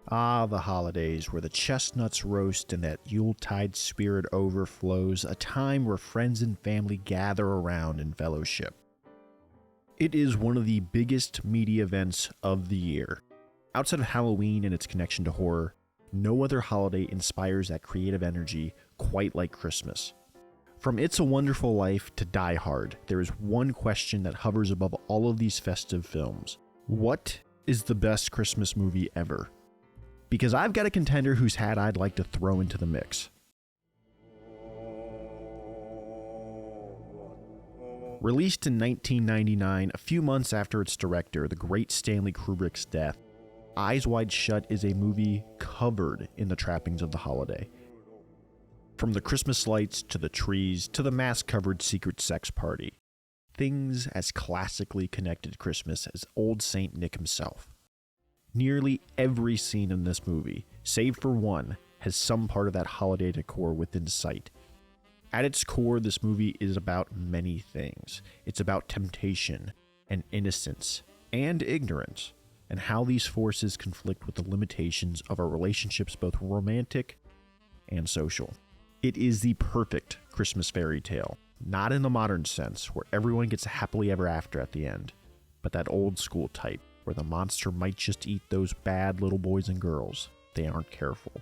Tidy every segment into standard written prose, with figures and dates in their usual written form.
Ah, the holidays, where the chestnuts roast and that Yuletide spirit overflows, a time where friends and family gather around in fellowship. It is one of the biggest media events of the year. Outside of Halloween and its connection to horror, no other holiday inspires that creative energy quite like Christmas. From It's a Wonderful Life to Die Hard, there is one question that hovers above all of these festive films. What is the best Christmas movie ever? Because I've got a contender whose hat I'd like to throw into the mix. Released in 1999, a few months after its director, the great Stanley Kubrick's death, Eyes Wide Shut is a movie covered in the trappings of the holiday. From the Christmas lights to the trees to the mask-covered secret sex party, things as classically connected to Christmas as Old Saint Nick himself. Nearly every scene in this movie, save for one, has some part of that holiday decor within sight. At its core, this movie is about many things. It's about temptation and innocence and ignorance, and how these forces conflict with the limitations of our relationships, both romantic and social. It is the perfect Christmas fairy tale, not in the modern sense, where everyone gets happily ever after at the end, but that old school type, where the monster might just eat those bad little boys and girls if they aren't careful.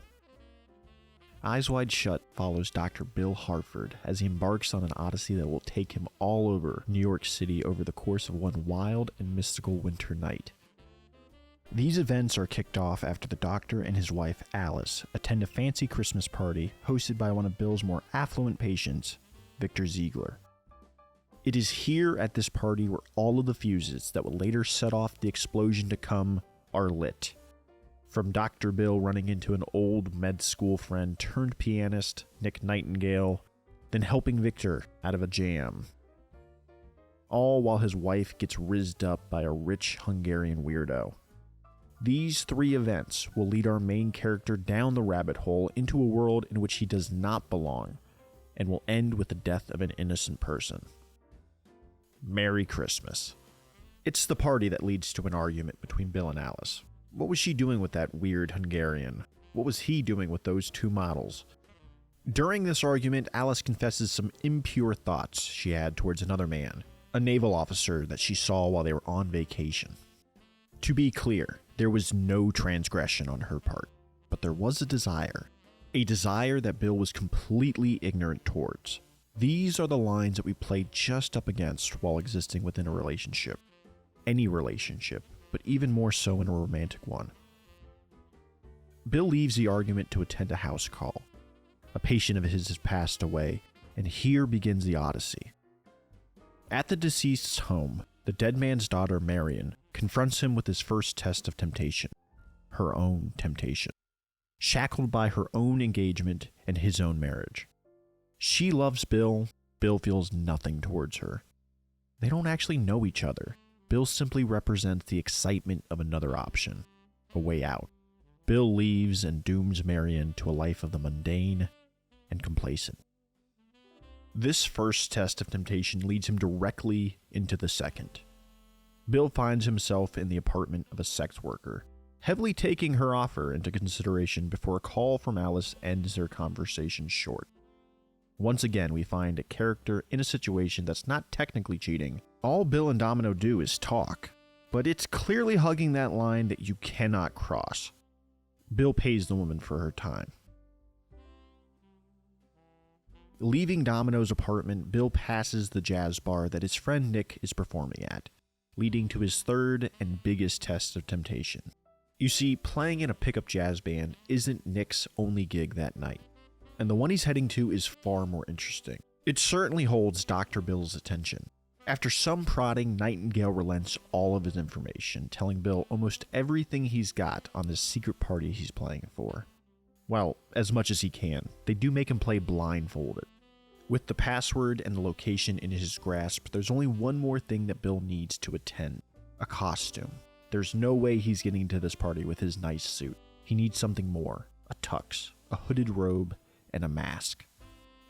Eyes Wide Shut follows Dr. Bill Harford as he embarks on an odyssey that will take him all over New York City over the course of one wild and mystical winter night. These events are kicked off after the doctor and his wife Alice attend a fancy Christmas party hosted by one of Bill's more affluent patients, Victor Ziegler. It is here at this party where all of the fuses that will later set off the explosion to come are lit. From Dr. Bill running into an old med school friend turned pianist, Nick Nightingale, then helping Victor out of a jam. All while his wife gets rizzed up by a rich Hungarian weirdo. These three events will lead our main character down the rabbit hole into a world in which he does not belong, and will end with the death of an innocent person. Merry Christmas. It's the party that leads to an argument between Bill and Alice. What was she doing with that weird Hungarian? What was he doing with those two models? During this argument, Alice confesses some impure thoughts she had towards another man, a naval officer that she saw while they were on vacation. To be clear, there was no transgression on her part, but there was a desire that Bill was completely ignorant towards. These are the lines that we play just up against while existing within a relationship. Any relationship, but even more so in a romantic one. Bill leaves the argument to attend a house call. A patient of his has passed away, and here begins the odyssey. At the deceased's home, the dead man's daughter, Marion, confronts him with his first test of temptation, her own temptation, shackled by her own engagement and his own marriage. She loves Bill. Bill feels nothing towards her. They don't actually know each other. Bill simply represents the excitement of another option, a way out. Bill leaves and dooms Marion to a life of the mundane and complacent. This first test of temptation leads him directly into the second. Bill finds himself in the apartment of a sex worker, heavily taking her offer into consideration before a call from Alice ends their conversation short. Once again, we find a character in a situation that's not technically cheating. All Bill and Domino do is talk, but it's clearly hugging that line that you cannot cross. Bill pays the woman for her time. Leaving Domino's apartment, Bill passes the jazz bar that his friend Nick is performing at, leading to his third and biggest test of temptation. You see, playing in a pickup jazz band isn't Nick's only gig that night, and the one he's heading to is far more interesting. It certainly holds Dr. Bill's attention. After some prodding, Nightingale relents all of his information, telling Bill almost everything he's got on this secret party he's playing for. Well, as much as he can. They do make him play blindfolded. With the password and the location in his grasp, there's only one more thing that Bill needs to attend: a costume. There's no way he's getting to this party with his nice suit. He needs something more: a tux, a hooded robe, and a mask.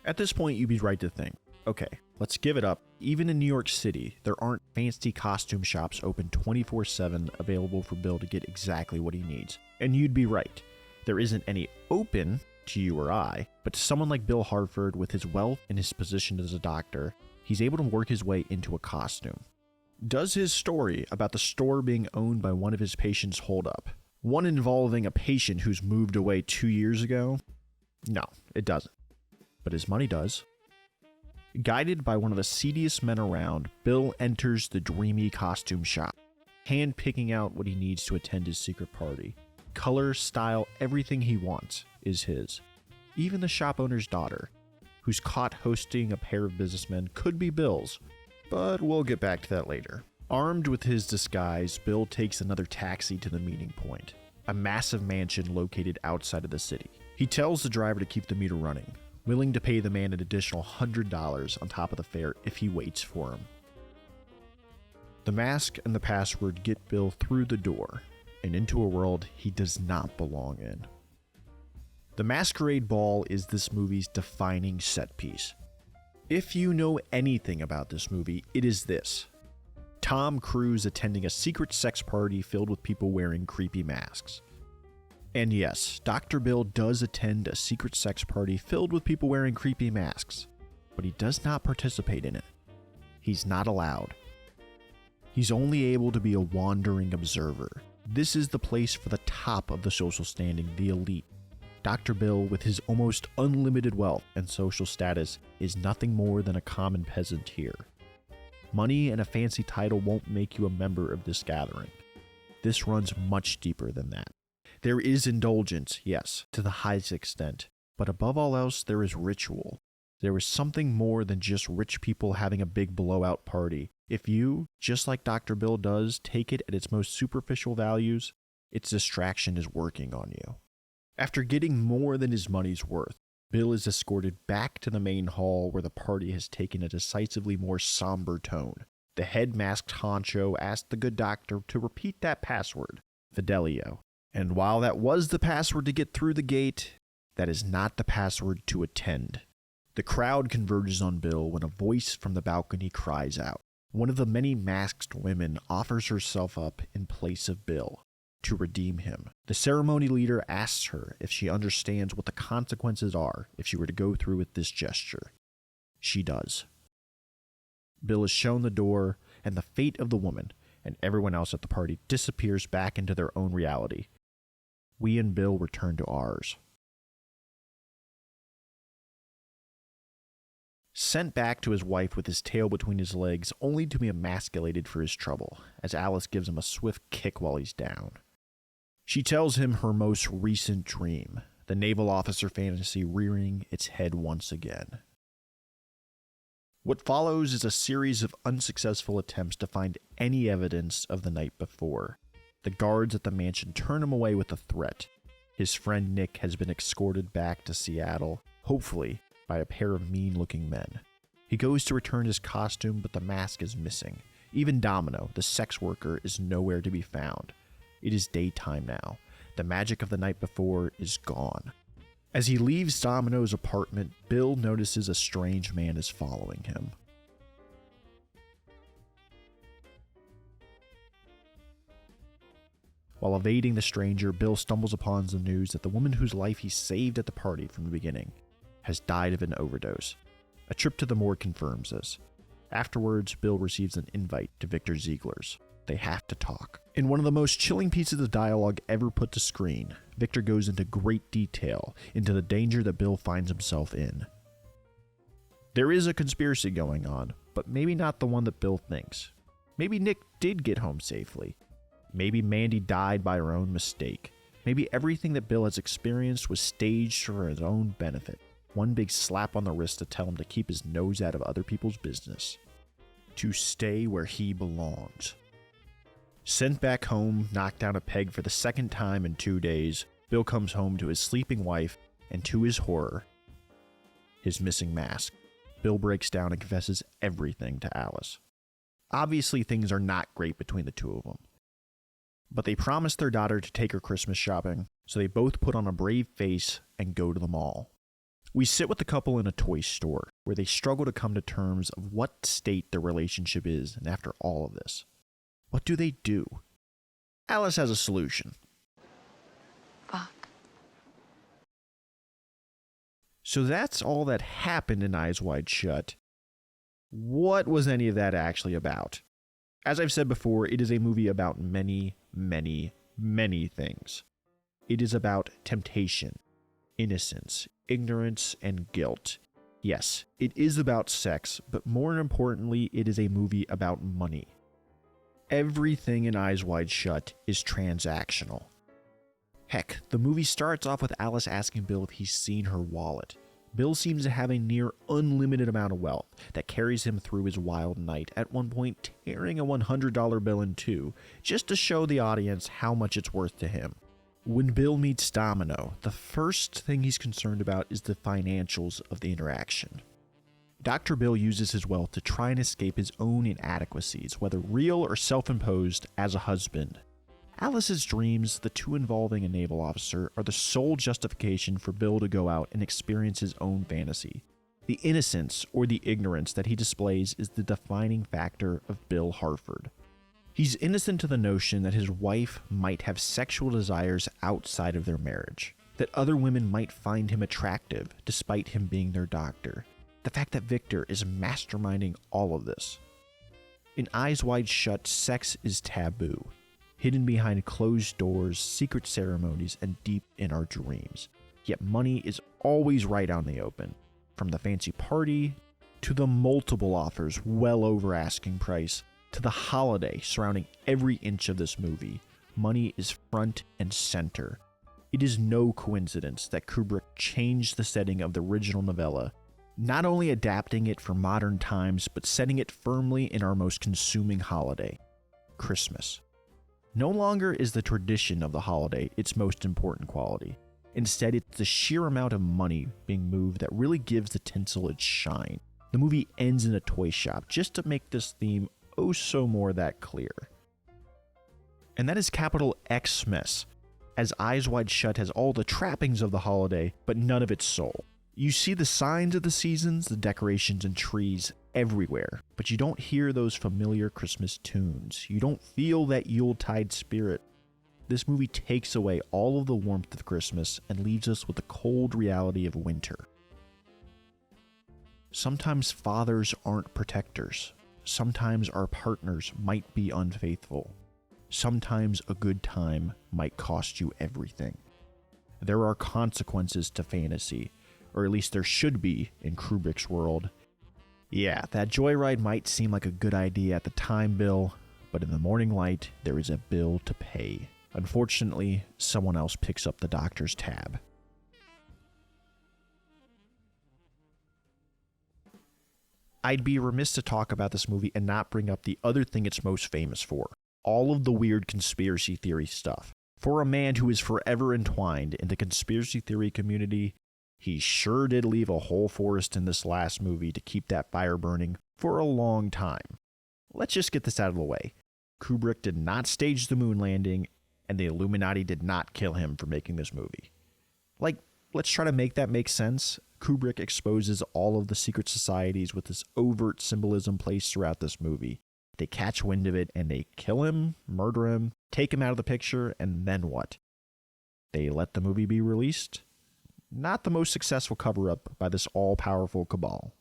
At this point, you'd be right to think, okay, let's give it up. Even in New York City, there aren't fancy costume shops open 24/7 available for Bill to get exactly what he needs. And you'd be right. There isn't any open to you or I, but to someone like Bill Hartford, with his wealth and his position as a doctor, he's able to work his way into a costume. Does his story about the store being owned by one of his patients hold up? One involving a patient who's moved away 2 years ago? No, it doesn't. But his money does. Guided by one of the seediest men around, Bill enters the dreamy costume shop, hand-picking out what he needs to attend his secret party. Color, style, everything he wants is his. Even the shop owner's daughter, who's caught hosting a pair of businessmen, could be Bill's, but we'll get back to that later. Armed with his disguise, Bill takes another taxi to the meeting point, a massive mansion located outside of the city. He tells the driver to keep the meter running, willing to pay the man an additional $100 on top of the fare if he waits for him. The mask and the password get Bill through the door and into a world he does not belong in. The Masquerade Ball is this movie's defining set piece. If you know anything about this movie, it is this: Tom Cruise attending a secret sex party filled with people wearing creepy masks. And yes, Dr. Bill does attend a secret sex party filled with people wearing creepy masks, but he does not participate in it. He's not allowed. He's only able to be a wandering observer. This is the place for the top of the social standing, the elite. Dr. Bill, with his almost unlimited wealth and social status, is nothing more than a common peasant here. Money and a fancy title won't make you a member of this gathering. This runs much deeper than that. There is indulgence, yes, to the highest extent, but above all else, there is ritual. There is something more than just rich people having a big blowout party. If you, just like Dr. Bill does, take it at its most superficial values, its distraction is working on you. After getting more than his money's worth, Bill is escorted back to the main hall where the party has taken a decisively more somber tone. The head masked honcho asked the good doctor to repeat that password, Fidelio. And while that was the password to get through the gate, that is not the password to attend. The crowd converges on Bill when a voice from the balcony cries out. One of the many masked women offers herself up in place of Bill to redeem him. The ceremony leader asks her if she understands what the consequences are if she were to go through with this gesture. She does. Bill is shown the door, and the fate of the woman and everyone else at the party disappears back into their own reality. We and Bill return to ours. Sent back to his wife with his tail between his legs, only to be emasculated for his trouble, as Alice gives him a swift kick while he's down. She tells him her most recent dream, the naval officer fantasy rearing its head once again. What follows is a series of unsuccessful attempts to find any evidence of the night before. The guards at the mansion turn him away with a threat. His friend Nick has been escorted back to Seattle, hopefully by a pair of mean-looking men. He goes to return his costume, but the mask is missing. Even Domino, the sex worker, is nowhere to be found. It is daytime now. The magic of the night before is gone. As he leaves Domino's apartment, Bill notices a strange man is following him. While evading the stranger, Bill stumbles upon the news that the woman whose life he saved at the party from the beginning has died of an overdose. A trip to the morgue confirms this. Afterwards, Bill receives an invite to Victor Ziegler's. They have to talk. In one of the most chilling pieces of dialogue ever put to screen, Victor goes into great detail into the danger that Bill finds himself in. There is a conspiracy going on, but maybe not the one that Bill thinks. Maybe Nick did get home safely. Maybe Mandy died by her own mistake. Maybe everything that Bill has experienced was staged for his own benefit. One big slap on the wrist to tell him to keep his nose out of other people's business. To stay where he belongs. Sent back home, knocked down a peg for the second time in 2 days, Bill comes home to his sleeping wife, and to his horror, his missing mask. Bill breaks down and confesses everything to Alice. Obviously, things are not great between the two of them. But they promise their daughter to take her Christmas shopping, so they both put on a brave face and go to the mall. We sit with the couple in a toy store, where they struggle to come to terms of what state their relationship is, and after all of this, what do they do? Alice has a solution. Fuck. So that's all that happened in Eyes Wide Shut. What was any of that actually about? As I've said before, it is a movie about many, many, many things. It is about temptation, innocence, ignorance, and guilt. Yes, it is about sex, but more importantly, it is a movie about money. Everything in Eyes Wide Shut is transactional. Heck, the movie starts off with Alice asking Bill if he's seen her wallet. Bill seems to have a near unlimited amount of wealth that carries him through his wild night, at one point tearing a $100 bill in two, just to show the audience how much it's worth to him. When Bill meets Domino, the first thing he's concerned about is the financials of the interaction. Dr. Bill uses his wealth to try and escape his own inadequacies, whether real or self-imposed, as a husband. Alice's dreams, the two involving a naval officer, are the sole justification for Bill to go out and experience his own fantasy. The innocence or the ignorance that he displays is the defining factor of Bill Harford. He's innocent to the notion that his wife might have sexual desires outside of their marriage, that other women might find him attractive despite him being their doctor, the fact that Victor is masterminding all of this. In Eyes Wide Shut, sex is taboo, hidden behind closed doors, secret ceremonies, and deep in our dreams. Yet money is always right out in the open, from the fancy party to the multiple offers well over asking price, to the holiday surrounding every inch of this movie. Money is front and center. It is no coincidence that Kubrick changed the setting of the original novella, not only adapting it for modern times, but setting it firmly in our most consuming holiday, Christmas. No longer is the tradition of the holiday its most important quality. Instead, it's the sheer amount of money being moved that really gives the tinsel its shine. The movie ends in a toy shop just to make this theme oh so more that clear. And that is capital Xmas, as Eyes Wide Shut has all the trappings of the holiday, but none of its soul. You see the signs of the seasons, the decorations and trees everywhere, but you don't hear those familiar Christmas tunes. You don't feel that Yuletide spirit. This movie takes away all of the warmth of Christmas and leaves us with the cold reality of winter. Sometimes fathers aren't protectors. Sometimes our partners might be unfaithful. Sometimes a good time might cost you everything. There are consequences to fantasy, or at least there should be in Kubrick's world. Yeah, that joyride might seem like a good idea at the time, Bill, but in the morning light, there is a bill to pay. Unfortunately, someone else picks up the doctor's tab. I'd be remiss to talk about this movie and not bring up the other thing it's most famous for. All of the weird conspiracy theory stuff. For a man who is forever entwined in the conspiracy theory community, he sure did leave a whole forest in this last movie to keep that fire burning for a long time. Let's just get this out of the way. Kubrick did not stage the moon landing, and the Illuminati did not kill him for making this movie. Let's try to make that make sense. Kubrick exposes all of the secret societies with this overt symbolism placed throughout this movie. They catch wind of it, and they kill him, murder him, take him out of the picture, and then what? They let the movie be released? Not the most successful cover-up by this all-powerful cabal.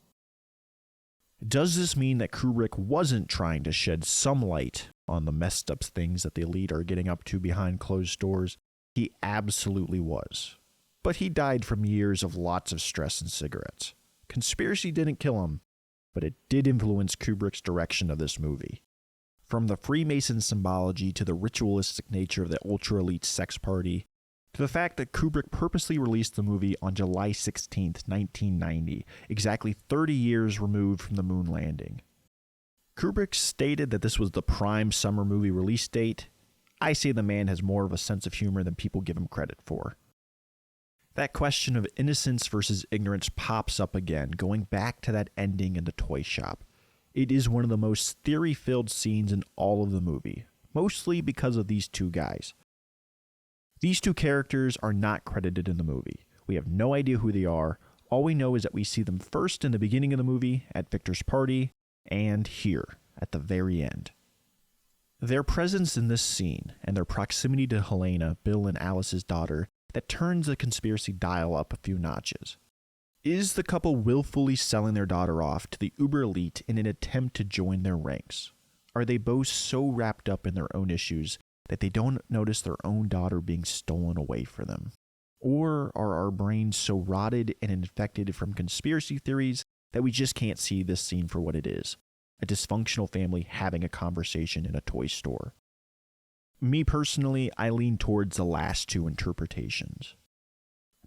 Does this mean that Kubrick wasn't trying to shed some light on the messed up things that the elite are getting up to behind closed doors? He absolutely was. But he died from years of lots of stress and cigarettes. Conspiracy didn't kill him, but it did influence Kubrick's direction of this movie. From the Freemason symbology to the ritualistic nature of the ultra-elite sex party, to the fact that Kubrick purposely released the movie on July 16, 1990, exactly 30 years removed from the moon landing. Kubrick stated that this was the prime summer movie release date. I say the man has more of a sense of humor than people give him credit for. That question of innocence versus ignorance pops up again, going back to that ending in the toy shop. It is one of the most theory-filled scenes in all of the movie, mostly because of these two guys. These two characters are not credited in the movie. We have no idea who they are. All we know is that we see them first in the beginning of the movie at Victor's party and here at the very end. Their presence in this scene and their proximity to Helena, Bill and Alice's daughter, that turns the conspiracy dial up a few notches. Is the couple willfully selling their daughter off to the uber elite in an attempt to join their ranks? Are they both so wrapped up in their own issues that they don't notice their own daughter being stolen away from them? Or are our brains so rotted and infected from conspiracy theories that we just can't see this scene for what it is? A dysfunctional family having a conversation in a toy store. Me personally, I lean towards the last two interpretations.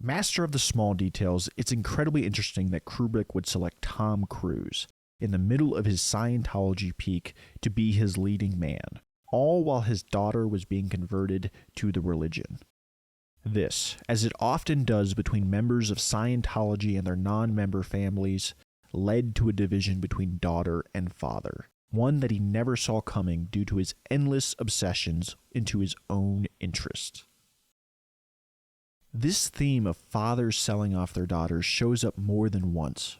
Master of the small details, it's incredibly interesting that Kubrick would select Tom Cruise in the middle of his Scientology peak to be his leading man, all while his daughter was being converted to the religion. This, as it often does between members of Scientology and their non-member families, led to a division between daughter and father, one that he never saw coming due to his endless obsessions into his own interests. This theme of fathers selling off their daughters shows up more than once.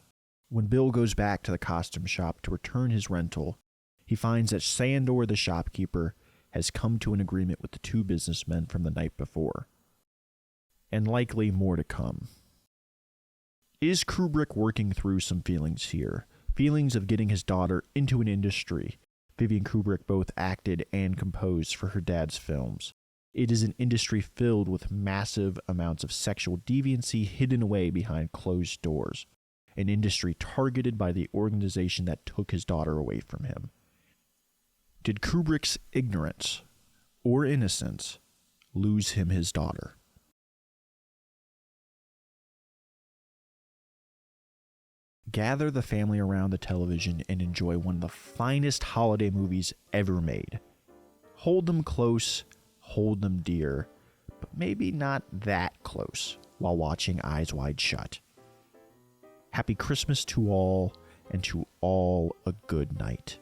When Bill goes back to the costume shop to return his rental, he finds that Sandor, the shopkeeper, has come to an agreement with the two businessmen from the night before. And likely more to come. Is Kubrick working through some feelings here? Feelings of getting his daughter into an industry. Vivian Kubrick both acted and composed for her dad's films. It is an industry filled with massive amounts of sexual deviancy hidden away behind closed doors. An industry targeted by the organization that took his daughter away from him. Did Kubrick's ignorance or innocence lose him his daughter? Gather the family around the television and enjoy one of the finest holiday movies ever made. Hold them close, hold them dear, but maybe not that close while watching Eyes Wide Shut. Happy Christmas to all, and to all a good night.